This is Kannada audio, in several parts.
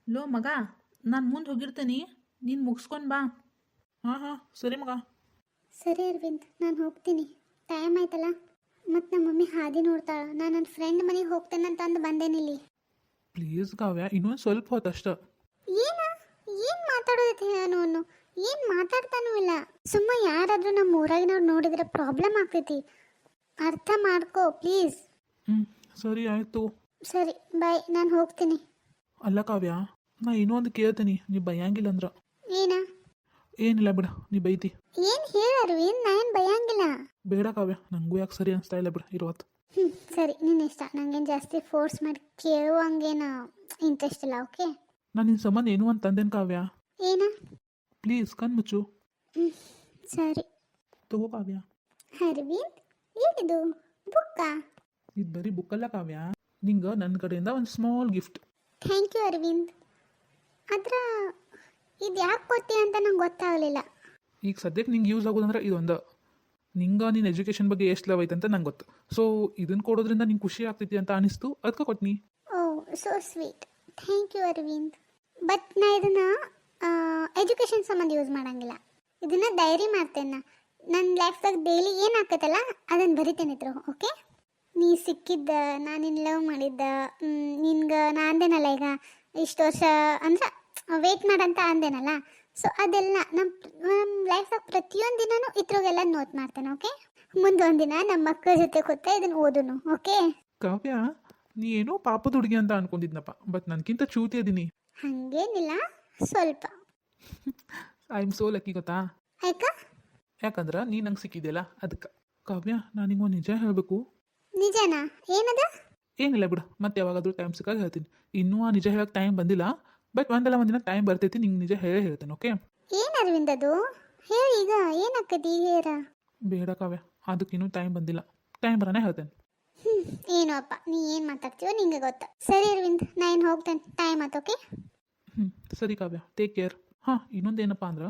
ಲೋ ಮಗ, ನಾನು ಮುಂದೆ ಹೋಗಿರ್ತೇನೆ, ನೀನು ಮುಗಿಸ್ಕೊಂಡು ಬಾ. ಹಾಂ ಹಾಂ ಸರಿ ಮಗ. ಸರಿ ಅರವಿಂದ್, ನಾನು ಹೋಗ್ತೀನಿ. ಟೈಮ್ ಆಯ್ತಲ್ಲ, ಮತ್ತು ನಮ್ಮ ಮಮ್ಮಿ ಹಾದಿ ನೋಡ್ತಾಳೆ. ನಾನು ನನ್ನ ಫ್ರೆಂಡ್ ಮನೆಗೆ ಹೋಗ್ತೇನೆ ಅಂತ ಅಂದು ಬಂದೇನಿಲ್ಲಿ. ಪ್ಲೀಸ್ ಕಾವ್ಯ, ಇನ್ನೊಂದು ಸ್ವಲ್ಪ ಹೊತ್ತು ಅಷ್ಟೆ. ಏನು ಮಾತಾಡೋದೈತೆ ಅವನು? ಏನು ಮಾತಾಡ್ತಾನೂ ಇಲ್ಲ. ಸುಮ್ಮ ಯಾರಾದರೂ ನಮ್ಮ ಊರಾಗಿನವ್ರು ನೋಡಿದ್ರೆ ಪ್ರಾಬ್ಲಮ್ ಆಗ್ತೈತಿ. ಅರ್ಥ ಮಾಡ್ಕೋ ಪ್ಲೀಸ್. ಹ್ಞೂ ಸರಿ ಆಯಿತು. ಸರಿ ಬಾಯ್, ನಾನು ಹೋಗ್ತೀನಿ. ಅಲ್ಲ ಕಾವ್ಯ, ನಾ ಇನ್ನೂ ಒಂದು ಕೇಳ್ತೀನಿ, ನೀ ಬೈಯಂಗಿಲ್ಲ ಅಂದ್ರೆ. ಏನ? ಏನಿಲ್ಲ ಬಿಡ, ನೀ ಬೈತಿ. ಏನು ಹೇಳು ಅರವಿಂದ್, ನಾನು ಬೈಯಂಗಿಲ್ಲ. ಬೇಡ ಕಾವ್ಯ, ನನಗೂ ಯಾಕೆ ಸರಿ ಅನಿಸ್ತಾ ಇಲ್ಲ ಬಿಡ ಇರುವತ್ತು. ಸರಿ, ನಿನ್ನ ಇಷ್ಟ. ನನಗೇನು ಜಾಸ್ತಿ ಫೋರ್ಸ್ ಮಾಡಿ ಕೇಳುವಂಗೇನು ಇಂಟ್ರೆಸ್ಟ್ ಇಲ್ಲ. ಓಕೆ, ನಾನು ನಿನ್ನ ಸಂಬಂಧ ಏನು ಅಂತ ತಂದೇನು ಕಾವ್ಯ. ಏನ? ಪ್ಲೀಸ್ ಕಣ್ಮುಚ್ಚು. ಸರಿ. ತಗೋ ಕಾವ್ಯ. ಅರವಿಂದ್, ಏನಿದು? ಬುಕ್ಕಾ? ಇದು ಬರೀ ಬುಕ್ಕಲ್ಲ ಕಾವ್ಯ, ನಿಂಗೆ ನನ್ನ ಕಡೆಯಿಂದ ಒಂದು small gift. Thank you Arvind. ಆದ್ರೆ ಇದು ಯಾಕೆ ಕೊಡ್ತೀಯ ಅಂತ ನಂಗೆ ಗೊತ್ತಾಗಲಿಲ್ಲ. ಈಗ ಸದ್ಯಕ್ಕೆ ನಿಂಗೆ ಯೂಸ್ ಆಗೋದಂದ್ರೆ ಇದೊಂದು. ನಿಂಗೆ ನಿನ್ನ ಎಜುಕೇಷನ್ ಬಗ್ಗೆ ಎಷ್ಟು ಲವ್ ಐತೆ ಅಂತ ನಂಗೆ ಗೊತ್ತು. ಸೊ ಇದನ್ನು ಕೊಡೋದ್ರಿಂದ ನಿಂಗೆ ಖುಷಿ ಆಗ್ತೈತಿ ಅಂತ ಅನಿಸ್ತು, ಅದಕ್ಕೆ ಕೊಟ್ನಿ. Oh, so sweet. Thank you Aravind. But ನಾ ಇದನ್ನು ಎಜುಕೇಷನ್ ಸಂಬಂಧ ಯೂಸ್ ಮಾಡಂಗಿಲ್ಲ. ಇದನ್ನು ಡೈರಿ ಮಾಡ್ತೇನೆ. ನನ್ನ ಲೈಫ್ದಾಗ ಡೈಲಿ ಏನು ಆಕತ್ತಲ್ಲ ಅದನ್ನು ಬರಿತೇನೆ ಇದ್ರು. ಓಕೆ, ನೀ ಸಿಕ್ಕಿದ್ದ, ನಾನು ನಿನ್ನ ಲವ್ ಮಾಡಿದ್ದ, ನಿನ್ಗೆ ನಾ ಅಂದೇನಲ್ಲ ಈಗ ಇಷ್ಟು ವರ್ಷ ಅಂದ್ರೆ ವೇಟ್ ಮಾಡಂತ ಅಂದೇನಲ್ಲ. ಸೊ ಅದೆಲ್ಲ ನಮ್ಮ ಲೈಫಾಗ ಪ್ರತಿಯೊಂದು ದಿನನೂ ಇದ್ರಾಗೆಲ್ಲ ನೋಟ್ ಮಾಡ್ತೇನೆ. ಓಕೆ, ಮುಂದೊಂದು ದಿನ ನಮ್ಮ ಮಕ್ಕಳ ಜೊತೆ ಕೂತ ಇದನ್ನು ಓದುನು. ಓಕೆ. ಕಾವ್ಯ, ನೀ ಏನೋ ಪಾಪದ ಹುಡುಗಿ ಅಂತ ಅನ್ಕೊಂಡಿದ್ನಪ್ಪ, ಬಟ್ ನನಗಿಂತ ಚೂತಿ ಅದೀನಿ. ಹಾಗೇನಿಲ್ಲ, ಸ್ವಲ್ಪ. ಐ ಆಮ್ ಸೋ ಲಕ್ಕಿ ಗೊತ್ತಾ. ಆಯ್ತಾ? ಯಾಕಂದ್ರೆ ನೀ ನಂಗೆ ಸಿಕ್ಕಿದೆಯಲ್ಲ ಅದಕ್ಕೆ. ಕಾವ್ಯ, ನಾನಿಗೊಂದು ನಿಜ ಹೇಳಬೇಕು. ನಿಜನಾ? ಏನದ? ಏನಿಲ್ಲ ಬಿಡು, ಮತ್ತೆ ಯಾವಾಗಾದ್ರೂ ಟೈಮ್ ಸಿಕ್ಕಾಗ ಹೇಳ್ತೀನಿ. ಇನ್ನೂ ಆ ನಿಜ ಹೇಳೋಕೆ ಟೈಮ್ ಬಂದಿಲ್ಲ, ಬಟ್ ಒಂದಲ್ಲ ಒಂದಿನ ಟೈಮ್ ಬರ್ತೈತಿ, ನಿಂಗೆ ನಿಜ ಹೇಳ್ತೇನೆ. ಓಕೆ? ಏನು ಅರವಿಂದ್ ಅದು? ಹೇಳಿ ಈಗ, ಏನಾಕತಿ ಹೇರ? ಬೇಡ ಕಾವ್ಯ, ಅದಕ್ಕಿನ್ನೂ ಟೈಮ್ ಬಂದಿಲ್ಲ, ಟೈಮ್ ಬರೋಣ ಹೇಳ್ತೇನೆ. ಏನೋ ಅಪ್ಪ, ನೀ ಏನು ಮಾತಾಡ್ತೀವೋ ನಿಂಗೆ ಗೊತ್ತಾ. ಸರಿ ಅರವಿಂದ್, ನಾ ಏನು ಹೋಗ್ತೇನೆ, ಟೈಮ್ ಆಯ್ತು. ಓಕೆ. ಸರಿ ಕಾವ್ಯ, ಟೇಕ್ ಕೇರ್. ಹಾಂ, ಇನ್ನೊಂದು ಏನಪ್ಪ ಅಂದ್ರೆ,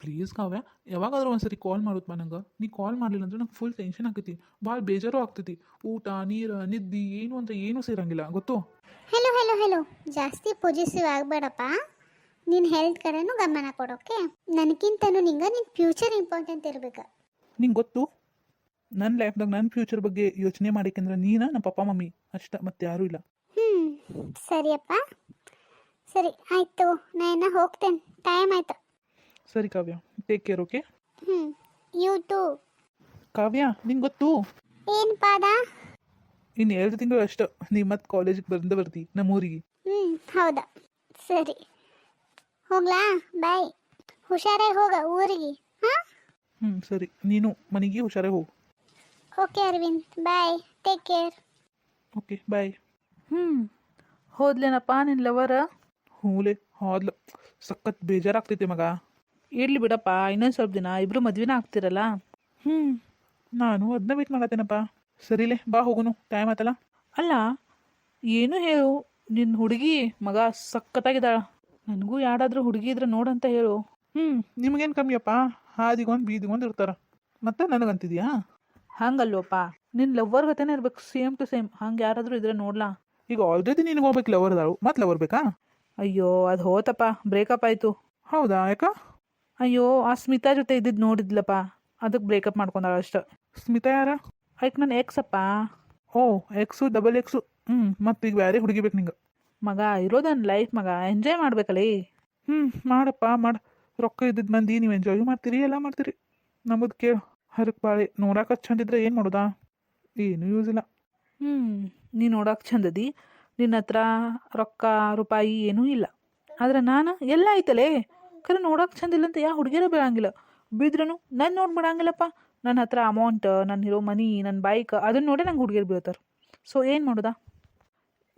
ಪ್ಲೀಸ್ ಕಾವ್ಯ, ಯಾವಾಗಾದ್ರೂ ಒಂದ್ಸರಿ ಕಾಲ್ ಮಾಡುತ್ತಪ್ಪ ನಂಗೆ. ನೀ ಕಾಲ್ ಮಾಡಲಿಲ್ಲ ಅಂದ್ರೆ ನಂಗೆ ಫುಲ್ ಟೆನ್ಷನ್ ಆಗ್ತೈತಿ, ಭಾಳ ಬೇಜಾರು ಆಗ್ತೈತಿ. ಊಟ ನೀರು ನಿದ್ದೆ ಏನು ಅಂತ ಏನೂ ಸೇರಂಗಿಲ್ಲ ಗೊತ್ತು. ಹೆಲೋ ಹೆಲೋ ಹೆಲೋ, ಜಾಸ್ತಿ ಪಾಸಿಟಿವ್ ಆಗಬೇಡಪ್ಪ. ನಿನ್ನ ಹೆಲ್ತ್ ಕಡೆನೂ ಗಮನ ಕೊಡೋಕೆ. ನನಗಿಂತನೂ ನಿಂಗೆ ನಿನ್ನ ಫ್ಯೂಚರ್ ಇಂಪಾರ್ಟೆಂಟ್ ಇರ್ಬೇಕು. ನಿಂಗೆ ಗೊತ್ತು, ನನ್ನ ಲೈಫ್ದಾಗ ನನ್ನ ಫ್ಯೂಚರ್ ಬಗ್ಗೆ ಯೋಚನೆ ಮಾಡಿಕಂದ್ರೆ ನೀನು ನಮ್ಮ ಪಪ್ಪ ಮಮ್ಮಿ ಅಷ್ಟ, ಮತ್ತೆ ಯಾರೂ ಇಲ್ಲ. ಸರಿಯಪ್ಪ, ಸರಿ ಆಯಿತು, ನಾ ಹೋಗ್ತೇನೆ, ಟೈಮ್ ಆಯ್ತು. ಸರಿ Kavya, take care. Okay? You too. Kavya, ನಿಂಗೆ ಗೊತ್ತು, ಏನು ಪಾದ? ಇನ್ನು 2 ತಿಂಗಳು ಅಷ್ಟು ನೀ ಮತ್ತೆ ಕಾಲೇಜಿಗೆ ಬರ್ತಿ ನಮ್ಮ ಊರಿಗೆ. ಹೌದಾ? ಸರಿ, ಹೋಗ್ಲಾ? ಬಾಯ್. ಹುಷಾರಾಗಿ ಹೋಗ ಊರಿಗೆ. ಹಾಂ, ಸರಿ, ನೀನು ಮನೆಗೆ ಹುಷಾರಾಗಿ ಹೋಗು. Okay Aravind, bye, take care. Okay bye. ಹೋದ್ಲೇನಪ್ಪ ನಿನ್ನ ಲವರ? ಹೂಲೆ ಹೋದ್ಲು, ಸಖತ್ ಬೇಜಾರಾಗ್ತೈತಿ ಮಗ. ಇರ್ಲಿ ಬಿಡಪ್ಪ, ಇನ್ನೊಂದು ಸ್ವಲ್ಪ ದಿನ ಇಬ್ಬರು ಮದ್ವೆನ ಆಗ್ತಿರಲ್ಲ. ನಾನು ಅದನ್ನ ವೇಟ್ ಮಾಡತ್ತೇನಪ್ಪ. ಸರಿಲೇ ಬಾ ಹೋಗುನು, ಟೈಮ್ ಆಯ್ತಲ್ಲ. ಅಲ್ಲ, ಏನು ಹೇಳು, ನಿನ್ನ ಹುಡುಗಿ ಮಗ ಸಖತ್ತಾಗಿದ್ದಾಳ. ನನಗೂ ಯಾರಾದರೂ ಹುಡುಗಿ ಇದ್ರೆ ನೋಡಂತ ಹೇಳು. ನಿಮಗೇನು ಕಮ್ಮಿಯಪ್ಪ, ಹಾದಿಗೊಂದು ಬೀದಿಗೊಂದು ಇರ್ತಾರ, ಮತ್ತೆ ನನಗಂತಿದ್ಯಾ? ಹಂಗಲ್ವಪ್ಪ, ನಿನ್ನ ಲವ್ವರ್ ಗತೆನೇ ಇರ್ಬೇಕು, ಸೇಮ್ ಟು ಸೇಮ್. ಹಂಗೆ ಯಾರಾದರೂ ಇದ್ರೆ ನೋಡ್ಲಾ? ಈಗ ಆಲ್ರೆಡಿ ನಿನಗೆ ಹೋಗ್ಬೇಕು ಲವರ್ ಅದಾಳು, ಮತ್ತೆ ಲವರ್ ಬೇಕಾ? ಅಯ್ಯೋ, ಅದು ಹೋತಪ್ಪ, ಬ್ರೇಕಪ್ ಆಯಿತು. ಹೌದಾ, ಯಾಕ? ಅಯ್ಯೋ, ಆ ಸ್ಮಿತಾ ಜೊತೆ ಇದ್ದಿದ್ದು ನೋಡಿದ್ಲಪ್ಪ, ಅದಕ್ಕೆ ಬ್ರೇಕಪ್ ಮಾಡ್ಕೊಂಡಾಳ ಅಷ್ಟ. ಸ್ಮಿತಾ ಯಾರ? ಆಯ್ತು, ನನ್ನ ಎಕ್ಸಪ್ಪ. ಓ, ಎಕ್ಸು ಡಬಲ್ ಎಕ್ಸು. ಮತ್ತೆ ಈಗ ಬೇರೆ ಹುಡುಗಿ ಬೇಕು ನಿಂಗೆ? ಮಗ ಇರೋದನ್ನ ಲೈಫ್ ಮಗ, ಎಂಜಾಯ್ ಮಾಡ್ಬೇಕಲ್ಲ. ಮಾಡಪ್ಪ ಮಾಡು. ರೊಕ್ಕ ಇದ್ದಿದ್ದು ಮಂದಿ ನೀವು ಎಂಜಾಯ್ ಮಾಡ್ತೀರಿ, ಎಲ್ಲ ಮಾಡ್ತೀರಿ. ನಮ್ಮದು ಕೇಳು, ಹರಕ್ ಬಾಳೆ ನೋಡಾಕ ಚಂದಿದ್ರೆ ಏನು ಮಾಡೋದಾ? ಏನೂ ಯೂಸ್ ಇಲ್ಲ. ನೀ ನೋಡೋಕೆ ಚಂದದಿ, ನಿನ್ನ ಹತ್ರ ರೊಕ್ಕ ರೂಪಾಯಿ ಏನೂ ಇಲ್ಲ. ಆದರೆ ನಾನು ಎಲ್ಲ ಐತಲೇ, ಖರೆ ನೋಡೋಕೆ ಚಂದಿಲ್ಲ ಅಂತ ಯಾ ಹುಡುಗಿಯರ ಬೀಳಂಗಿಲ್ಲ. ಬಿದ್ರೂ ನಾನು ನೋಡಿ ಬಿಡಂಗಿಲ್ಲಪ್ಪ. ನನ್ನ ಹತ್ರ ಅಮೌಂಟ್, ನನ್ನ ಇರೋ ಮನಿ, ನನ್ನ ಬೈಕ್ ಅದನ್ನು ನೋಡಿ ನಂಗೆ ಹುಡುಗಿಯರು ಬೀಳ್ತಾರೆ. ಸೊ ಏನು ಮಾಡೋದಾ?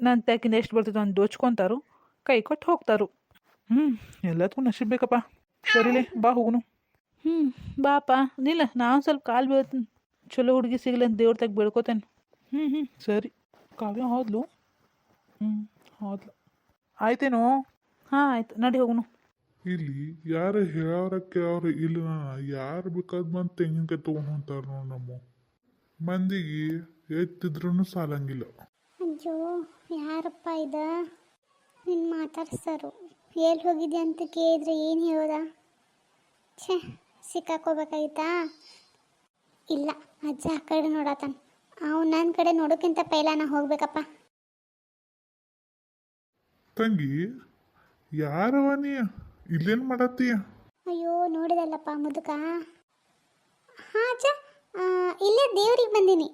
ನನ್ನ ತೆಗಿಂದ ಎಷ್ಟು ಬರ್ತೈತೆ ಅಂತ ದೋಚ್ಕೊತಾರು, ಕೈ ಕೊಟ್ಟು ಹೋಗ್ತಾರು. ಎಲ್ಲದಕ್ಕೂ ನಶೀಬ್ ಬೇಕಪ್ಪ. ಸರಿಲೇ ಬಾ ಹೋಗುನು. ಬಾಪ, ನಿಲ್ಲ, ನಾನು ಸ್ವಲ್ಪ ಕಾಲು ಬೀಳ್ತೀನಿ. ಚಲೋ ಹುಡುಗಿ ಸಿಗಲಿ ಅಂತ ದೇವ್ರ ತೆಗೆ ಬೆಳ್ಕೊತೇನೆ. ಸರಿ. ಕಾವ್ಯ ಹೋದ್ಲು? ಹೋದ್ಲು. ಆಯ್ತೇನೋ? ಹಾಂ ಆಯ್ತು, ನಡಿ ಹೋಗುನು. ಇಲ್ಲಿ ಯಾರು ಹೇಳೋರ ಕೇಳೋರು ಇಲ್ಲ, ಯಾರು ಬೇಕಾದ್ ಬಂದು ತೆಂಗಿನಕಾಯಿ ತೊಗೊಂಡು ಹೊಂಟಾರ ನೋಡಿ. ನಮ್ಮ ಮಂದಿಗೆ ಎತ್ತಿದ್ರೂ ಸಾಲಂಗಿಲ್ಲ. ಅಯ್ಯೋ, ಯಾರಪ್ಪ ಇದ? ನಿನ್ನ ಮಾತಾಡ್ಸರು ಎಲ್ಲಿ ಹೋಗಿದ್ದೆ ಅಂತ ಕೇಳಿದ್ರೆ ಏನು ಹೇಳೋದ? ಛೇ, ಸಿಕ್ಕಾಕೋಬೇಕಾಗಿತ್ತಾ? ಇಲ್ಲ, ಅಜ್ಜ ಆ ಕಡೆ ನೋಡತಾನ. ಅವ್ನು ನನ್ನ ಕಡೆ ನೋಡೋಕ್ಕಿಂತ ಪೈಲ ನಾ ಹೋಗ್ಬೇಕಪ್ಪ. ತಂಗಿ, ಯಾರವ ನೀ? ಇಲ್ಲೇನು ಮಾಡತ್ತೀಯ? ಅಯ್ಯೋ, ನೋಡಿದಲ್ಲಪ್ಪ ಮುದುಕ. ಹಾಂ ಅಜ್ಜ, ಇಲ್ಲೇ ದೇವ್ರಿಗೆ ಬಂದೀನಿ.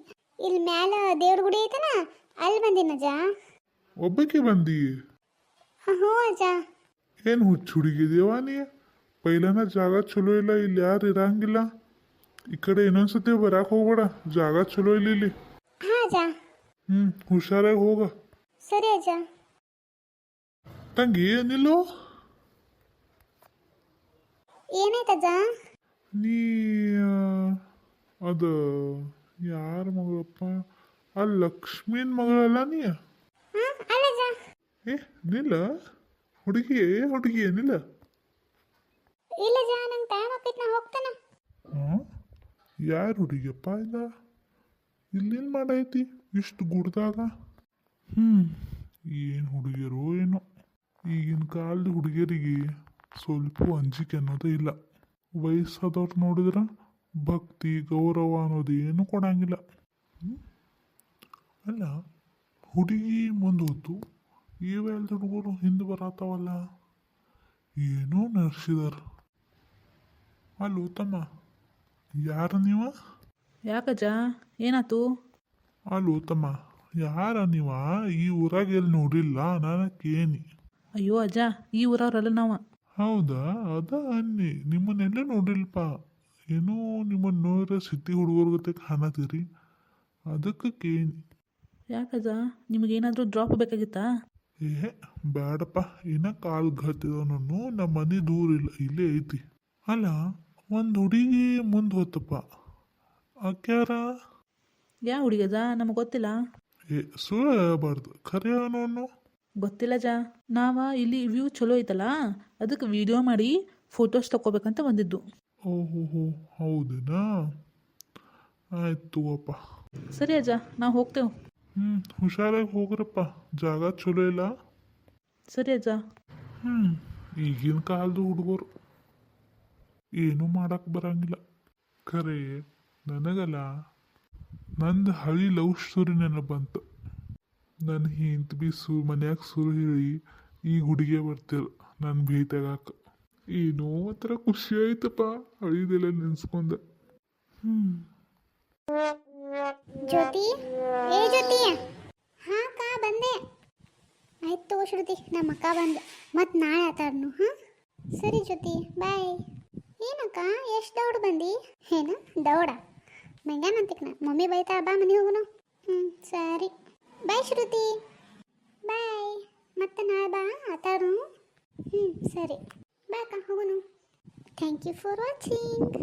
ಇಲ್ಲಿ ಮ್ಯಾಲ ದೇವ್ರ ಗುಡಿ ಐತನ, ಅಲ್ಲಿ ಬಂದೀನಿ ಅಜ್ಜ. ಒಬ್ಬಕ್ಕೆ ಬಂದಿ? ಹ್ಞೂ ಅಜ್ಜ. ಏನು ಹುಚ್ಚು ಹುಡುಗಿದೇವ ನೀ? ಪೈಲನ ಜಾಗ ಚಲೋ ಇಲ್ಲ, ಇಲ್ಲಿ ಯಾರು ಇರಂಗಿಲ್ಲ. ಈ ಕಡೆ ಇನ್ನೊಂದ್ಸತಿ ಬರಕ್ಕೆ ಹೋಗ್ಬೇಡ, ಜಾಗ ಚಲೋ ಇಲ್ಲ ಇಲ್ಲಿ. ಹಾಂ ಅಜ್ಜ. ಹುಷಾರಾಗಿ ಹೋಗ. ಸರಿ ಅಜ್ಜ. ತಂಗಿ ನಿಲ್ಲು. ಏನಾಯ್ತಜ್ಜ? ನೀ ಅದು ಯಾರ ಮಗಳಪ್ಪ? ಆ ಲಕ್ಷ್ಮೀನ್ ಮಗಳಲ್ಲ ನೀ? ಹಾಂ ಅಲ್ಲಜ್ಜ. ಏ ನಿಲ್ಲ ಹುಡುಗಿ, ಹುಡುಗಿ ನಿಲ್ಲ. ಇಲ್ಲಜ್ಜ, ನಂಗೆ ಟೈಮ್ ಆಕೈತೆ, ನಾ ಹೋಗ್ತಾನೆ. ಹಾಂ, ಯಾರು ಹುಡುಗಿಯಪ್ಪ ಇಲ್ಲ? ಇಲ್ಲೇನು ಮಾಡೈತಿ ಇಷ್ಟು ಗುಡ್ದಾಗ? ಏನು ಹುಡುಗಿಯರು ಏನೋ. ಈಗಿನ ಕಾಲದ ಹುಡುಗಿಯರಿಗೆ ಸ್ವಲ್ಪ ಅಂಜಿಕೆ ಅನ್ನೋದೇ ಇಲ್ಲ. ವಯಸ್ಸಾದವ್ರು ನೋಡಿದ್ರೆ ಭಕ್ತಿ ಗೌರವ ಅನ್ನೋದು ಏನು ಕೊಡಂಗಿಲ್ಲ. ಅಲ್ಲ, ಹುಡುಗಿ ಮುಂದೆ ಹೋತು, ಇವೆಲ್ಲ ಹುಡುಗರು ಹಿಂದೆ ಬರತ್ತಾವಲ್ಲ, ಏನೋ ನಡ್ಸಿದಾರ. ಅಲ್ಲೋ ತಮ್ಮ, ಯಾರ ನೀವ? ಯಾಕಜ್ಜ, ಏನಾತು? ಅಲ್ಲೋ ತಮ್ಮ, ಯಾರ ನೀವ? ಈ ಊರಾಗ ಎಲ್ಲಿ ನೋಡಿಲ್ಲ ನನಗೇನಿ. ಅಯ್ಯೋ ಅಜ್ಜ, ಈ ಊರವ್ರಲ್ಲ ನಾವು. ಹೌದಾ? ಅದ ಅನ್ನಿ, ನಿಮ್ಮನ್ನೆಲ್ಲ ನೋಡಿಲ್ಪ. ಏನೋ ನಿಮ್ಮನ್ನು ನೋಡ್ರೆ ಸಿಟಿ ಹುಡುಗರ ಜೊತೆ ಕಾಣತ್ತೀರಿ, ಅದಕ್ಕೆ ಕೇನಿ. ಯಾಕಜ್ಜ, ನಿಮಗೇನಾದರೂ ಡ್ರಾಪ್ ಬೇಕಾಗಿತ್ತಾ? ಏ ಬೇಡಪ್ಪ, ಇನ್ನ ಕಾಲು ಗತ್ತಿದ ನಾನು. ನಮ್ಮ ಮನೆ ದೂರ ಇಲ್ಲ, ಇಲ್ಲೇ ಐತಿ. ಅಲ್ಲ, ಒಂದು ಹುಡುಗಿ ಮುಂದೆ ಹೋತಪ್ಪ, ಆಕ್ಯಾರ? ಯಾ ಹುಡುಗಜ್ಜ, ನಮಗೆ ಗೊತ್ತಿಲ್ಲ. ಏ ಸುಳ್ಳು ಹೇಳ್ಬಾರ್ದು, ಖರೆ ಅವನು. ಗೊತ್ತಿಲ್ಲ ಜಾ, ನಾವು ಇಲ್ಲಿ ವ್ಯೂ ಚಲೋ ಐತಲ್ಲ, ಅದಕ್ಕೆ ವಿಡಿಯೋ ಮಾಡಿ ಫೋಟೋಸ್ ತಗೋಬೇಕಂತ ಬಂದಿದ್ದು. ಓಹೋ, ಹೌದೇನಾ? ಆಯ್ತು ಅಪ್ಪ. ಸರಿ ಅಜ್ಜ, ನಾವು ಹೋಗ್ತೇವೆ. ಹುಷಾರಾಗಿ ಹೋಗ್ರಪ್ಪ, ಜಾಗ ಚಲೋ ಇಲ್ಲ. ಸರಿ ಅಜ್ಜ. ಈಗಿನ ಕಾಲದ ಹುಡುಗರು ಏನೂ ಮಾಡಕ್ಕೆ ಬರಂಗಿಲ್ಲ. ಖರೆ ನನಗಲ್ಲ, ನಂದು ಹಳಿ ಲವ್ ಸ್ಟೋರಿ ನೆನಪು ಬಂತು. ನನ್ನ ಹಿಂತ ಬಿ ಮನ್ಯಾಗ ಸುರು ಹೇಳಿ ಈ ಹುಡುಗಿಯ ಬರ್ತಿರು ನನ್ನ ಭೇಟಿಯಾಗಾಕ. ಏನೋ ಒಂಥರ ಖುಷಿ ಆಯ್ತಪ್ಪ, ಹಳಿದೆಲ್ಲ ನೆನ್ಸ್ಕೊಂಡ. ಜ್ಯೋತಿ, ಏ ಜ್ಯೋತಿ. ಹಾಂ ಅಕ್ಕ, ಬಂದೆ. ಆಯ್ತು ತಗೋ ಶ್ರುತಿ, ನಮ್ಮ ಅಕ್ಕ ಬಂದೆ. ಮತ್ತು ನಾಳೆ ಆತಾಡ್ನು. ಹಾಂ ಸರಿ ಜ್ಯೋತಿ, ಬಾಯ್. ಏನಕ್ಕ ಎಷ್ಟು ದೌಡ್ ಬಂದು? ಏನು ದೌಡ? ಮೆಂಗಾನಂತಿಕ್ನ ಮಮ್ಮಿ ಬೈತಾ, ಬಾ ಮನೆ ಹೋಗುನು. ಸರಿ ಬಾಯ್ ಶ್ರುತಿ, ಬಾಯ್. ಮತ್ತೆ ನಾಳೆ ಬಾ ಆತಾಡ್ನು. ಸರಿ ಬಾ ಅಕ್ಕ, ಹೋಗುನು. Thank you for watching.